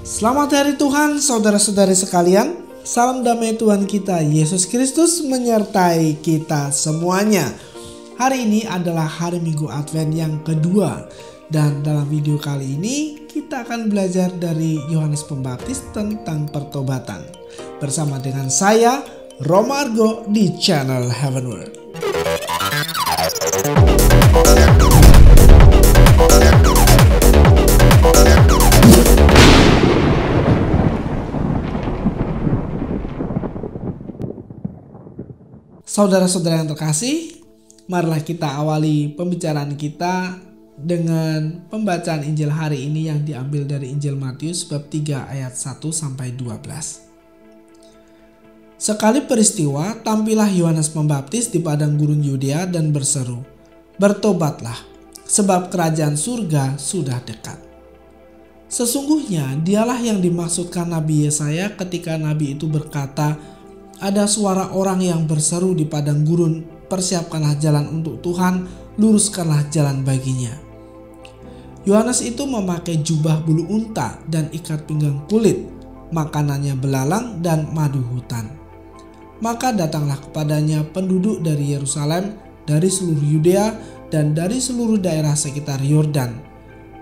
Selamat hari Tuhan saudara-saudari sekalian. Salam damai Tuhan kita Yesus Kristus menyertai kita semuanya. Hari ini adalah hari Minggu Advent yang kedua. Dan dalam video kali ini kita akan belajar dari Yohanes Pembaptis tentang pertobatan. Bersama dengan saya Roma Argo di channel Heavenward. Saudara-saudara yang terkasih, marilah kita awali pembicaraan kita dengan pembacaan Injil hari ini yang diambil dari Injil Matius bab 3 ayat 1 sampai 12. Sekali peristiwa, tampillah Yohanes Pembaptis di padang gurun Yudea dan berseru, "Bertobatlah, sebab kerajaan surga sudah dekat." Sesungguhnya dialah yang dimaksudkan Nabi Yesaya ketika Nabi itu berkata, "Ada suara orang yang berseru di padang gurun, persiapkanlah jalan untuk Tuhan, luruskanlah jalan baginya." Yohanes itu memakai jubah bulu unta dan ikat pinggang kulit, makanannya belalang dan madu hutan. Maka datanglah kepadanya penduduk dari Yerusalem, dari seluruh Yudea, dan dari seluruh daerah sekitar Yordan.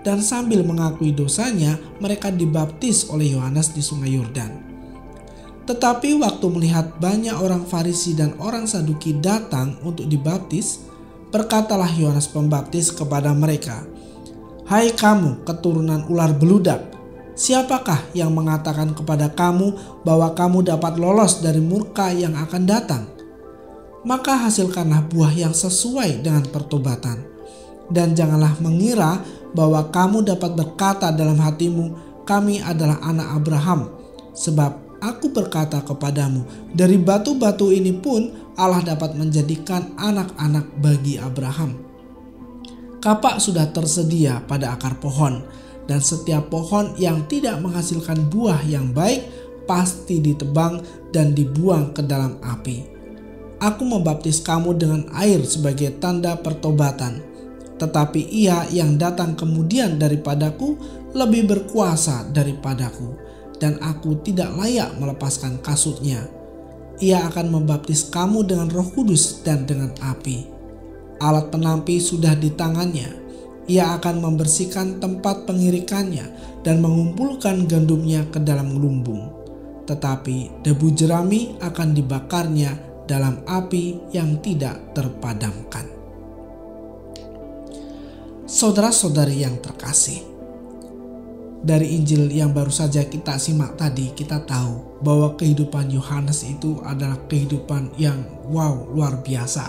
Dan sambil mengakui dosanya, mereka dibaptis oleh Yohanes di sungai Yordan. Tetapi waktu melihat banyak orang Farisi dan orang Saduki datang untuk dibaptis, berkatalah Yohanes Pembaptis kepada mereka, "Hai kamu keturunan ular beludak, siapakah yang mengatakan kepada kamu bahwa kamu dapat lolos dari murka yang akan datang? Maka hasilkanlah buah yang sesuai dengan pertobatan. Dan janganlah mengira bahwa kamu dapat berkata dalam hatimu, 'Kami adalah anak Abraham,' sebab Aku berkata kepadamu, dari batu-batu ini pun Allah dapat menjadikan anak-anak bagi Abraham. Kapak sudah tersedia pada akar pohon, dan setiap pohon yang tidak menghasilkan buah yang baik pasti ditebang dan dibuang ke dalam api. Aku membaptis kamu dengan air sebagai tanda pertobatan, tetapi Ia yang datang kemudian daripadaku lebih berkuasa daripadaku, dan aku tidak layak melepaskan kasutnya. Ia akan membaptis kamu dengan Roh Kudus dan dengan api. Alat penampi sudah di tangannya. Ia akan membersihkan tempat pengirikannya dan mengumpulkan gandumnya ke dalam lumbung. Tetapi debu jerami akan dibakarnya dalam api yang tidak terpadamkan." Saudara-saudari yang terkasih, dari Injil yang baru saja kita simak tadi, kita tahu bahwa kehidupan Yohanes itu adalah kehidupan yang luar biasa.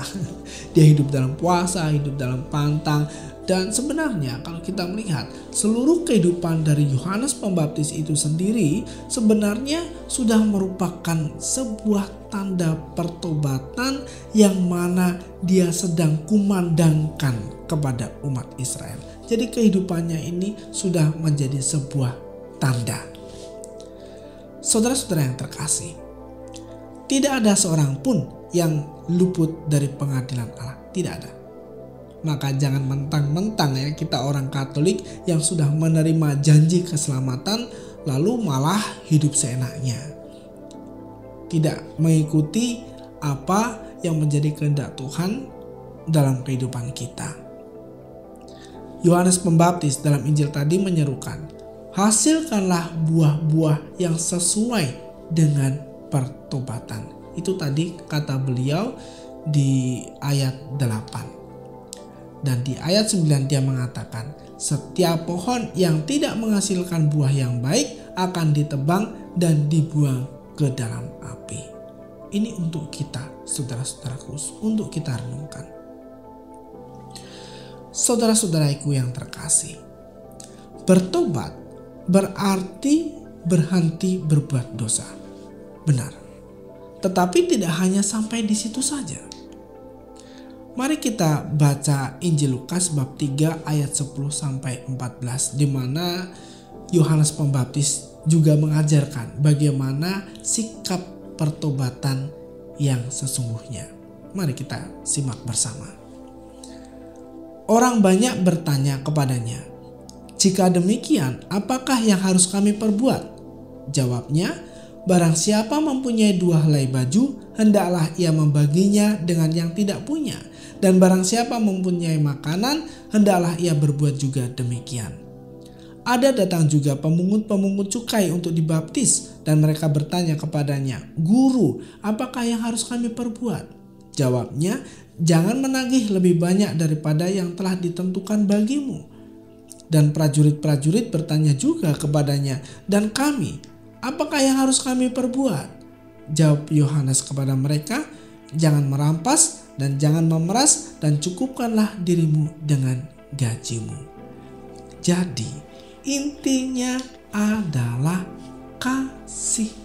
Dia hidup dalam puasa, hidup dalam pantang, dan sebenarnya kalau kita melihat seluruh kehidupan dari Yohanes Pembaptis itu sendiri sebenarnya sudah merupakan sebuah tanda pertobatan yang mana dia sedang kumandangkan kepada umat Israel. Jadi kehidupannya ini sudah menjadi sebuah tanda. Saudara-saudara yang terkasih, tidak ada seorang pun yang luput dari pengadilan Allah. Tidak ada. Maka jangan mentang-mentang ya kita orang Katolik yang sudah menerima janji keselamatan lalu malah hidup seenaknya. Tidak mengikuti apa yang menjadi kehendak Tuhan dalam kehidupan kita. Yohanes Pembaptis dalam Injil tadi menyerukan, hasilkanlah buah-buah yang sesuai dengan pertobatan. Itu tadi kata beliau di ayat 8. Dan di ayat 9 dia mengatakan, setiap pohon yang tidak menghasilkan buah yang baik akan ditebang dan dibuang ke dalam api. Ini untuk kita, saudara-saudaraku, untuk kita renungkan. Saudara-saudaraku yang terkasih, bertobat berarti berhenti berbuat dosa. Benar. Tetapi tidak hanya sampai di situ saja. Mari kita baca Injil Lukas bab 3 ayat 10 sampai 14 di mana Yohanes Pembaptis juga mengajarkan bagaimana sikap pertobatan yang sesungguhnya. Mari kita simak bersama. Orang banyak bertanya kepadanya, Jika demikian, apakah yang harus kami perbuat? Jawabnya, barang siapa mempunyai 2 helai baju, hendaklah ia membaginya dengan yang tidak punya. Dan barang siapa mempunyai makanan, hendaklah ia berbuat juga demikian. Ada datang juga pemungut-pemungut cukai untuk dibaptis, dan mereka bertanya kepadanya, Guru, apakah yang harus kami perbuat? Jawabnya, jangan menagih lebih banyak daripada yang telah ditentukan bagimu. Dan prajurit-prajurit bertanya juga kepadanya, dan kami, apakah yang harus kami perbuat? Jawab Yohanes kepada mereka, jangan merampas dan jangan memeras, dan cukupkanlah dirimu dengan gajimu. Jadi intinya adalah kasih.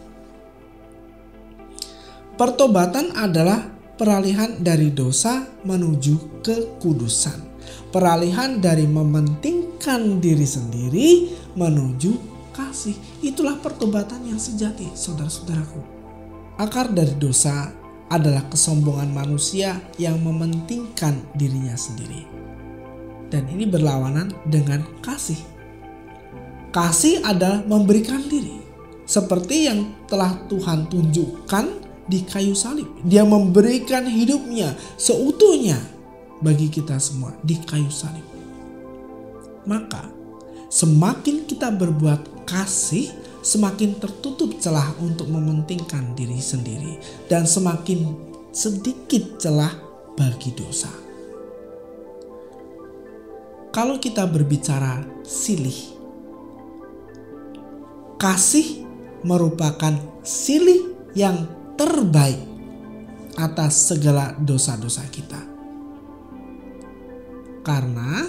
Pertobatan adalah peralihan dari dosa menuju kekudusan. Peralihan dari mementingkan diri sendiri menuju kasih. Itulah pertobatan yang sejati, saudara-saudaraku. Akar dari dosa adalah kesombongan manusia yang mementingkan dirinya sendiri. Dan ini berlawanan dengan kasih. Kasih adalah memberikan diri. Seperti yang telah Tuhan tunjukkan di kayu salib. Dia memberikan hidupnya seutuhnya bagi kita semua di kayu salib. Maka semakin kita berbuat kasih, semakin tertutup celah untuk mementingkan diri sendiri, dan semakin sedikit celah bagi dosa. Kalau kita berbicara silih, kasih merupakan silih yang terbaik atas segala dosa-dosa kita. Karena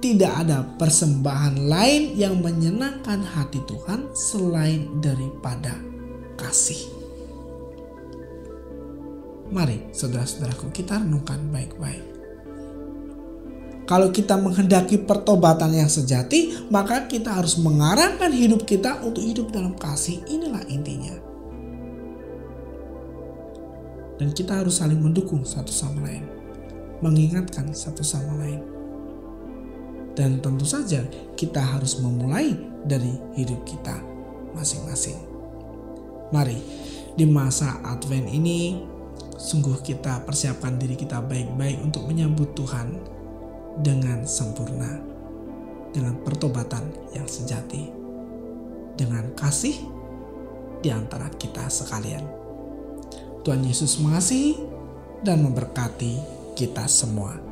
tidak ada persembahan lain yang menyenangkan hati Tuhan selain daripada kasih. Mari saudara-saudaraku, kita renungkan baik-baik. Kalau kita menghendaki pertobatan yang sejati, maka kita harus mengarahkan hidup kita untuk hidup dalam kasih. Inilah intinya. Dan kita harus saling mendukung satu sama lain, mengingatkan satu sama lain. Dan tentu saja kita harus memulai dari hidup kita masing-masing. Mari di masa Advent ini sungguh kita persiapkan diri kita baik-baik untuk menyambut Tuhan dengan sempurna, dengan pertobatan yang sejati, dengan kasih di antara kita sekalian. Tuhan Yesus mengasihi dan memberkati kita semua.